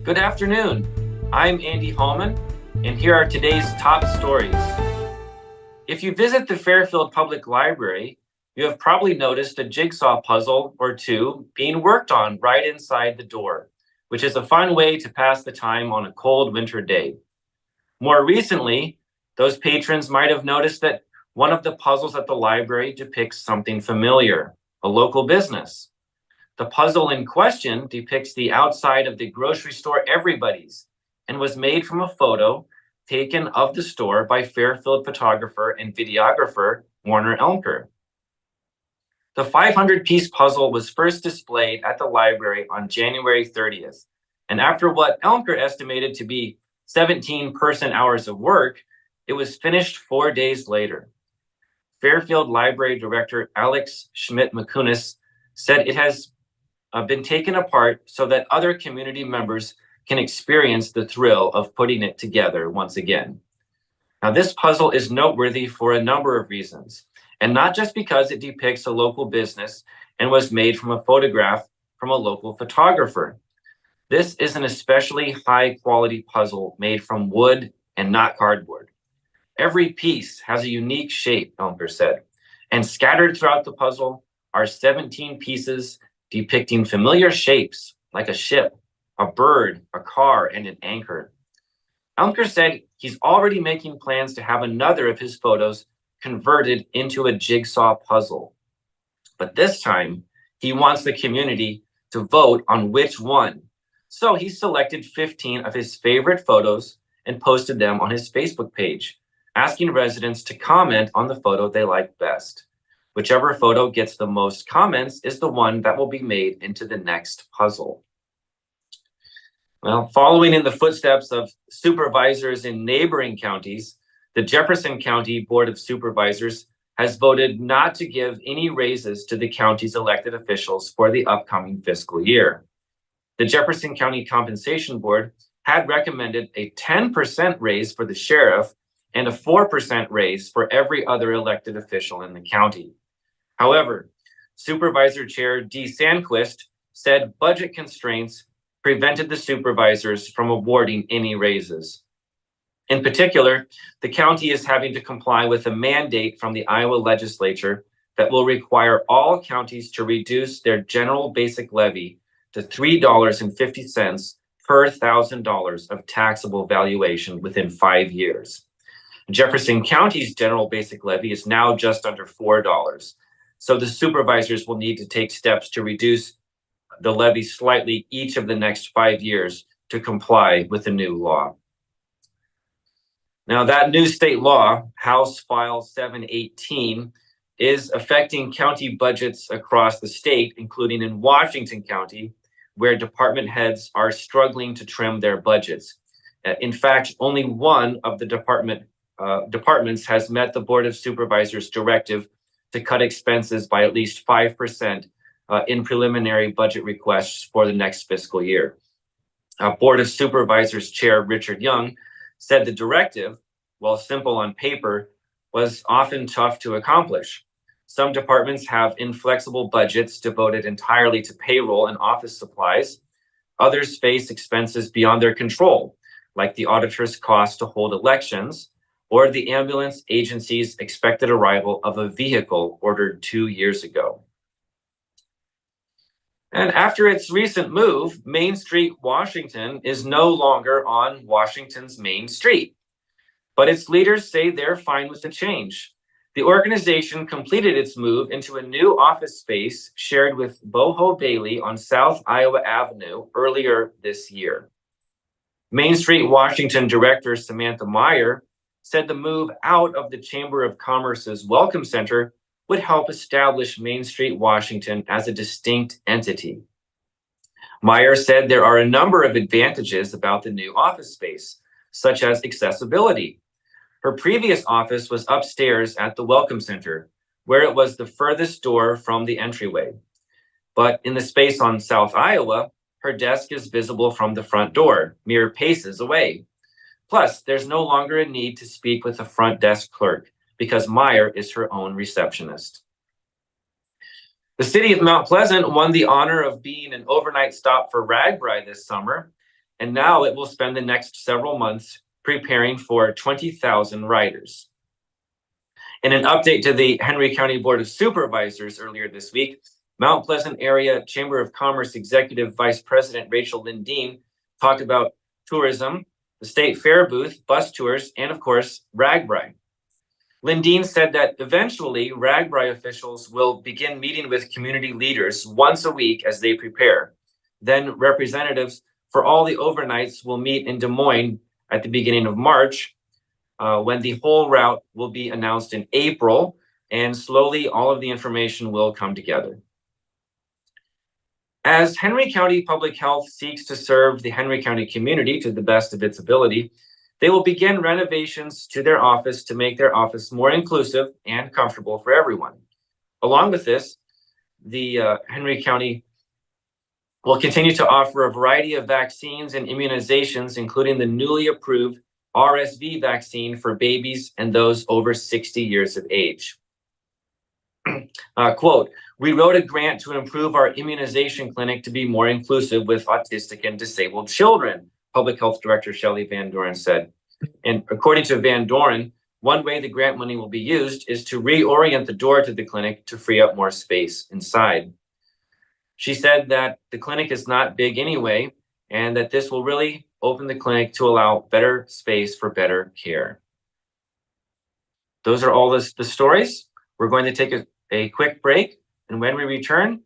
Good afternoon. I'm Andy Hallman, and here are today's top stories. If you visit the Fairfield Public Library, you have probably noticed a jigsaw puzzle or two being worked on right inside the door, which is a fun way to pass the time on a cold winter day. More recently, those patrons might have noticed that one of the puzzles at the library depicts something familiar, a local business. The puzzle in question depicts the outside of the grocery store Everybody's and was made from a photo taken of the store by Fairfield photographer and videographer Warner Elmker. The 500-piece puzzle was first displayed at the library on January 30th, and after what Elmker estimated to be 17 person-hours of work, it was finished 4 days later. Fairfield Library Director Alex Schmidt-McCunis said it has been taken apart so that other community members can experience the thrill of putting it together once again. Now, this puzzle is noteworthy for a number of reasons, and not just because it depicts a local business and was made from a photograph from a local photographer. This is an especially high-quality puzzle made from wood and not cardboard. Every piece has a unique shape, Elmker said, and scattered throughout the puzzle are 17 pieces depicting familiar shapes like a ship, a bird, a car, and an anchor. Elmker said he's already making plans to have another of his photos converted into a jigsaw puzzle. But this time, he wants the community to vote on which one. So he selected 15 of his favorite photos and posted them on his Facebook page, asking residents to comment on the photo they like best. Whichever photo gets the most comments is the one that will be made into the next puzzle. Well, following in the footsteps of supervisors in neighboring counties, the Jefferson County Board of Supervisors has voted not to give any raises to the county's elected officials for the upcoming fiscal year. The Jefferson County Compensation Board had recommended a 10% raise for the sheriff and a 4% raise for every other elected official in the county. However, Supervisor Chair Dee Sandquist said budget constraints prevented the supervisors from awarding any raises. In particular, the county is having to comply with a mandate from the Iowa legislature that will require all counties to reduce their general basic levy to $3.50 per $1,000 of taxable valuation within 5 years. Jefferson County's general basic levy is now just under $4. So the supervisors will need to take steps to reduce the levy slightly each of the next 5 years to comply with the new law. Now, that new state law, House File 718, is affecting county budgets across the state, including in Washington County, where department heads are struggling to trim their budgets. In fact, only one of the departments has met the Board of Supervisors directive to cut expenses by at least 5% in preliminary budget requests for the next fiscal year. Board of Supervisors Chair Richard Young said the directive, while simple on paper, was often tough to accomplish. Some departments have inflexible budgets devoted entirely to payroll and office supplies. Others face expenses beyond their control, like the auditor's cost to hold elections, or the ambulance agency's expected arrival of a vehicle ordered 2 years ago. And after its recent move, Main Street, Washington is no longer on Washington's Main Street. But its leaders say they're fine with the change. The organization completed its move into a new office space shared with Boho Bailey on South Iowa Avenue earlier this year. Main Street, Washington Director Samantha Meyer said the move out of the Chamber of Commerce's Welcome Center would help establish Main Street, Washington as a distinct entity. Meyer said there are a number of advantages about the new office space, such as accessibility. Her previous office was upstairs at the Welcome Center, where it was the furthest door from the entryway. But in the space on South Iowa, her desk is visible from the front door, mere paces away. Plus, there's no longer a need to speak with a front desk clerk because Meyer is her own receptionist. The city of Mount Pleasant won the honor of being an overnight stop for RAGBRAI this summer. and now it will spend the next several months preparing for 20,000 riders. In an update to the Henry County Board of Supervisors earlier this week, Mount Pleasant Area Chamber of Commerce Executive Vice President Rachel Lindeen talked about tourism, the state fair booth, bus tours, and of course, RAGBRAI. Lindeen said that eventually RAGBRAI officials will begin meeting with community leaders once a week as they prepare. Then representatives for all the overnights will meet in Des Moines at the beginning of March, when the whole route will be announced in April, and slowly all of the information will come together. As Henry County Public Health seeks to serve the Henry County community to the best of its ability, they will begin renovations to their office to make their office more inclusive and comfortable for everyone. Along with this, the Henry County will continue to offer a variety of vaccines and immunizations, including the newly approved RSV vaccine for babies and those over 60 years of age. Quote, "We wrote a grant to improve our immunization clinic to be more inclusive with autistic and disabled children," Public Health Director Shelley Van Doren said. And according to Van Doren, one way the grant money will be used is to reorient the door to the clinic to free up more space inside. She said that the clinic is not big anyway, and that this will really open the clinic to allow better space for better care. Those are all the stories. We're going to take a quick break, and when we return,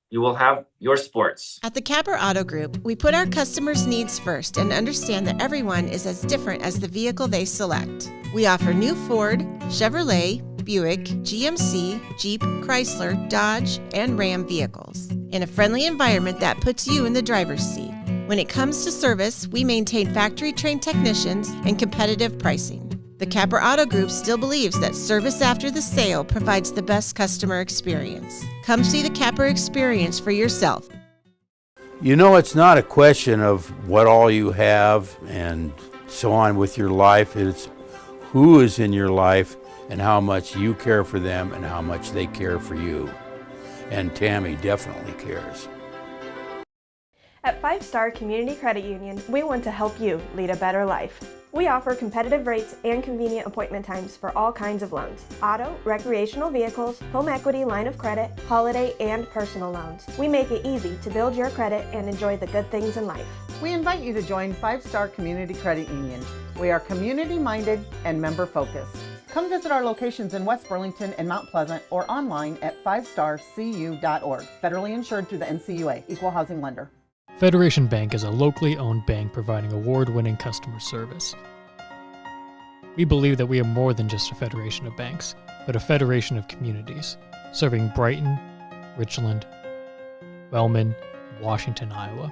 you will have your sports. At the Capper Auto Group, we put our customers' needs first and understand that everyone is as different as the vehicle they select. We offer new Ford, Chevrolet, Buick, GMC, Jeep, Chrysler, Dodge, and Ram vehicles in a friendly environment that puts you in the driver's seat. When it comes to service, we maintain factory-trained technicians and competitive pricing. The Capper Auto Group still believes that service after the sale provides the best customer experience. Come see the Capper experience for yourself. You know, it's not a question of what all you have and so on with your life. It's who is in your life and how much you care for them and how much they care for you. And Tammy definitely cares. At 5 Star Community Credit Union, we want to help you lead a better life. We offer competitive rates and convenient appointment times for all kinds of loans: auto, recreational vehicles, home equity line of credit, holiday, and personal loans. We make it easy to build your credit and enjoy the good things in life. We invite you to join 5 Star Community Credit Union. We are community-minded and member-focused. Come visit our locations in West Burlington and Mount Pleasant or online at 5starcu.org. Federally insured through the NCUA, Equal Housing Lender. Federation Bank is a locally owned bank providing award-winning customer service. We believe that we are more than just a federation of banks, but a federation of communities, serving Brighton, Richland, Wellman, and Washington, Iowa.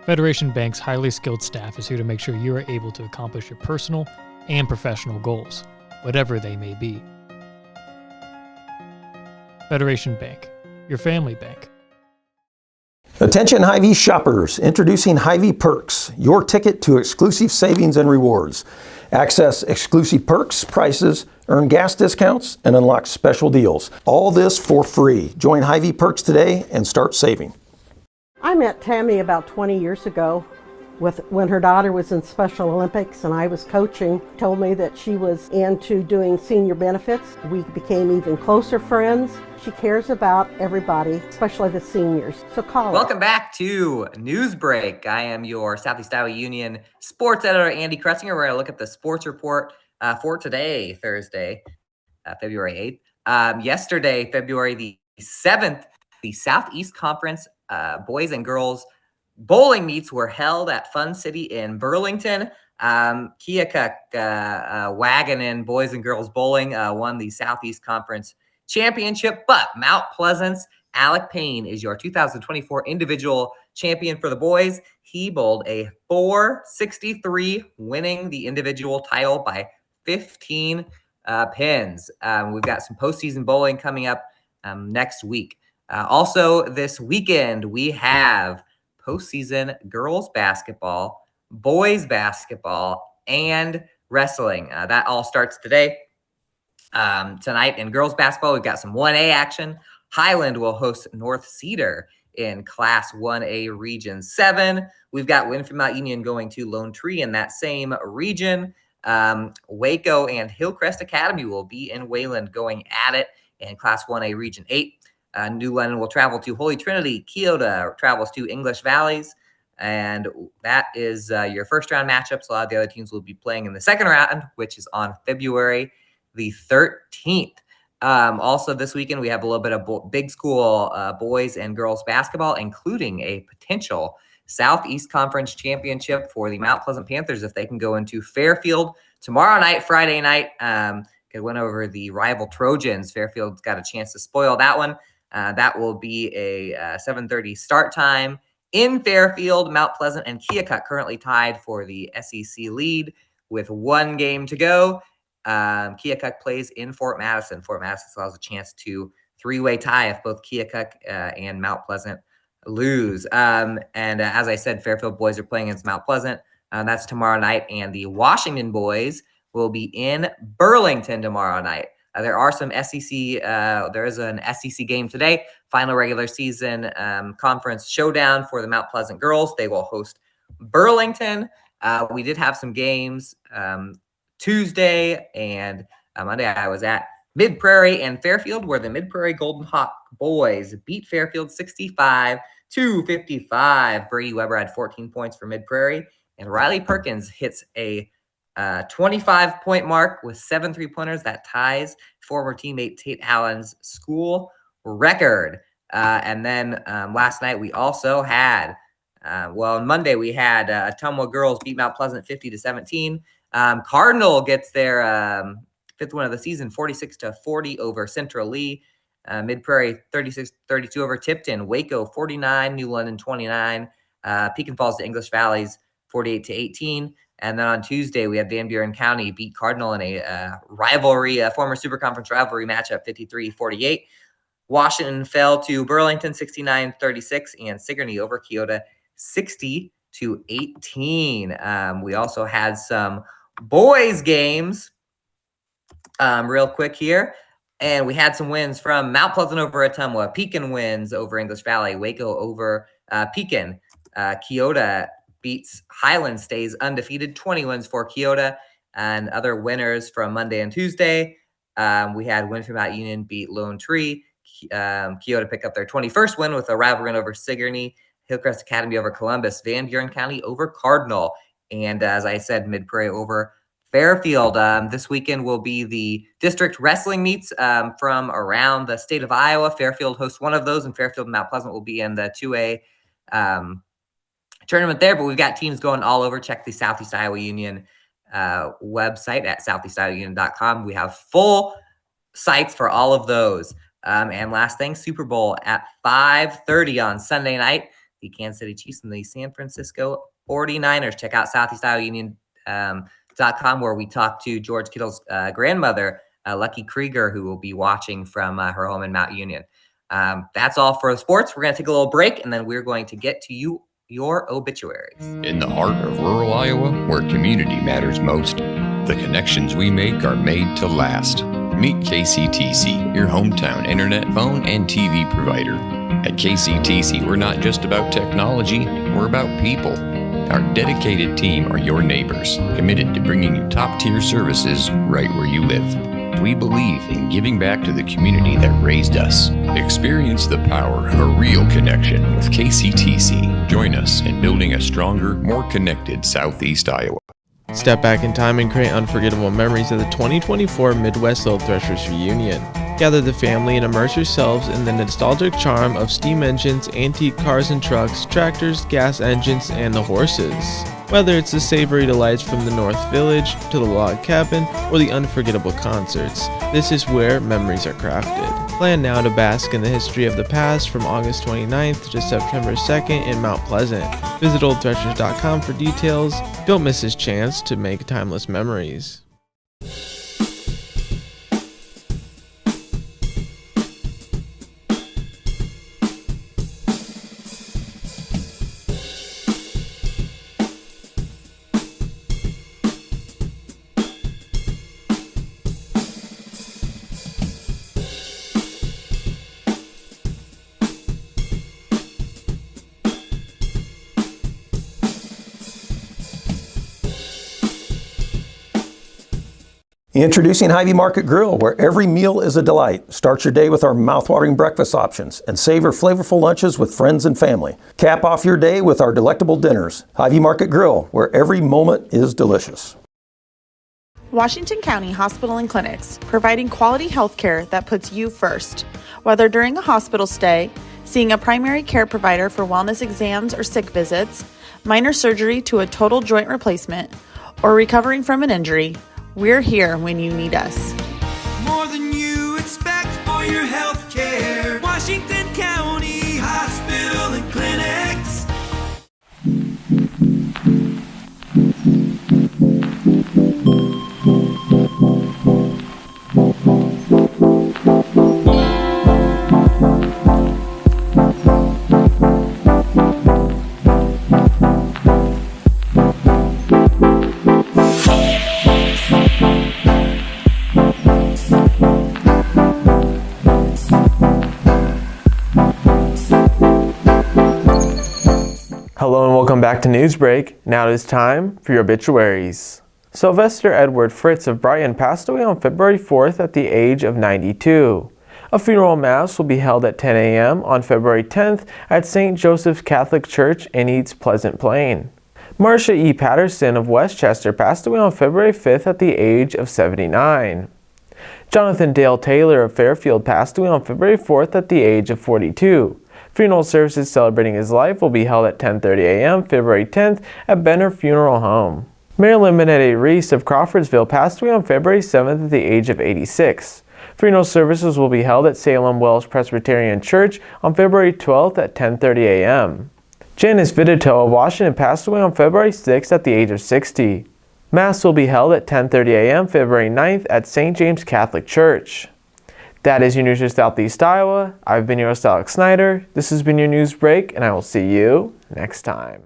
Federation Bank's highly skilled staff is here to make sure you are able to accomplish your personal and professional goals, whatever they may be. Federation Bank, your family bank. Attention Hy-Vee shoppers, introducing Hy-Vee Perks, your ticket to exclusive savings and rewards. Access exclusive perks, prices, earn gas discounts, and unlock special deals. All this for free. Join Hy-Vee Perks today and start saving. I met Tammy about 20 years ago when her daughter was in Special Olympics and I was coaching. Told me that she was into doing senior benefits. We became even closer friends. She cares about everybody, especially the seniors. So call her. Welcome back to Newsbreak. I am your Southeast Iowa Union sports editor, Andy Kressinger, where I look at the sports report for today, Thursday, February 8th. Yesterday, February the 7th, the Southeast Conference boys and girls bowling meets were held at Fun City in Burlington. Keokuk Waganon boys and girls bowling won the Southeast Conference championship, but Mount Pleasant's Alec Payne is your 2024 individual champion for the boys. He bowled a .463, winning the individual title by 15 pins. We've got some postseason bowling coming up next week. Also this weekend, we have postseason girls basketball, boys basketball, and wrestling. That all starts today. Tonight in girls basketball, we've got some 1A action. Highland will host North Cedar in Class 1A Region 7. We've got Winfield Mount Union going to Lone Tree in that same region. Waco and Hillcrest Academy will be in Wayland going at it in Class 1A Region 8. New London will travel to Holy Trinity. Keota travels to English Valleys. And that is your first round matchups. A lot of the other teams will be playing in the second round, which is on February the 13th. Also this weekend, we have a little bit of big school boys and girls basketball, including a potential Southeast Conference championship for the Mount Pleasant Panthers if they can go into Fairfield tomorrow night, Friday night. Could win over the rival Trojans. Fairfield's got a chance to spoil that one. That will be a 7:30 start time in Fairfield. Mount Pleasant and Keokuk currently tied for the SEC lead with one game to go. Keokuk plays in Fort Madison. Fort Madison still has a chance to three-way tie if both Keokuk and Mount Pleasant lose. As I said, Fairfield boys are playing against Mount Pleasant. That's tomorrow night. And the Washington boys will be in Burlington tomorrow night. There are some SEC, there is an SEC game today, final regular season conference showdown for the Mount Pleasant girls. They will host Burlington. We did have some games Tuesday and Monday. I was at Mid Prairie and Fairfield, where the Mid Prairie Golden Hawk boys beat Fairfield 65-55. Brady Weber had 14 points for Mid Prairie, and Riley Perkins hits a 25-point mark with 7 3-pointers. That ties former teammate Tate Allen's school record. And then last night we also had, on Monday we had Ottumwa girls beat Mount Pleasant 50-17. Cardinal gets their fifth win of the season, 46-40 over Central Lee. Mid Prairie 36-32 over Tipton. Waco 49, New London 29. Pekin Falls to English Valleys 48-18. And then on Tuesday, we had Van Buren County beat Cardinal in a rivalry, a former Super Conference rivalry matchup, 53-48. Washington fell to Burlington 69-36, and Sigourney over Keota 60-18. We also had some boys games real quick here. And we had some wins from Mount Pleasant over Ottumwa. Pekin wins over English Valley. Waco over Pekin. Keota beats Highland, stays undefeated, 20 wins for Keota. And other winners from Monday and Tuesday, we had Winfield Mount Union beat Lone Tree. Keota pick up their 21st win with a rivalry over Sigourney. Hillcrest Academy over Columbus. Van Buren County over Cardinal. And as I said, Mid Prairie over Fairfield. This weekend will be the district wrestling meets from around the state of Iowa. Fairfield hosts one of those, and Fairfield and Mount Pleasant will be in the 2A tournament there. But we've got teams going all over. Check the Southeast Iowa Union website at southeastiowaunion.com. We have full sites for all of those. And last thing, Super Bowl at 5:30 on Sunday night. The Kansas City Chiefs and the San Francisco 49ers. Check out southeastiowaunion.com, where we talk to George Kittle's grandmother, Lucky Krieger, who will be watching from her home in Mount Union. That's all for sports. We're going to take a little break, and then we're going to get to your obituaries. In the heart of rural Iowa, where community matters most, the connections we make are made to last. Meet KCTC, your hometown internet, phone, and TV provider. At KCTC, we're not just about technology, we're about people. Our dedicated team are your neighbors, committed to bringing you top-tier services right where you live. We believe in giving back to the community that raised us. Experience the power of a real connection with KCTC. Join us in building a stronger, more connected Southeast Iowa. Step back in time and create unforgettable memories of the 2024 Midwest Little Threshers Reunion. Gather the family and immerse yourselves in the nostalgic charm of steam engines, antique cars and trucks, tractors, gas engines, and the horses. Whether it's the savory delights from the North Village to the log cabin or the unforgettable concerts, this is where memories are crafted. Plan now to bask in the history of the past from August 29th to September 2nd in Mount Pleasant. Visit oldthreshers.com for details. Don't miss this chance to make timeless memories. Introducing Hy-Vee Market Grill, where every meal is a delight. Start your day with our mouth-watering breakfast options and savor flavorful lunches with friends and family. Cap off your day with our delectable dinners. Hy-Vee Market Grill, where every moment is delicious. Washington County Hospital and Clinics, providing quality health care that puts you first. Whether during a hospital stay, seeing a primary care provider for wellness exams or sick visits, minor surgery to a total joint replacement, or recovering from an injury, we're here when you need us. More than you expect for your health care. Washington County Hospital and Clinics. Hello and welcome back to Newsbreak. Now it is time for your obituaries. Sylvester Edward Fritz of Brighton passed away on February 4th at the age of 92. A funeral mass will be held at 10 a.m. on February 10th at St. Joseph's Catholic Church in East Pleasant Plain. Marcia E. Patterson of Westchester passed away on February 5th at the age of 79. Jonathan Dale Taylor of Fairfield passed away on February 4th at the age of 42. Funeral services celebrating his life will be held at 10:30 a.m. February 10th at Benner Funeral Home. Marilyn Minette Reese of Crawfordsville passed away on February 7th at the age of 86. Funeral services will be held at Salem Welsh Presbyterian Church on February 12th at 10:30 a.m. Janice Vidito of Washington passed away on February 6th at the age of 60. Mass will be held at 10:30 a.m. February 9th at St. James Catholic Church. That is your news for Southeast Iowa. I've been your host, Alex Snyder. This has been your news break, and I will see you next time.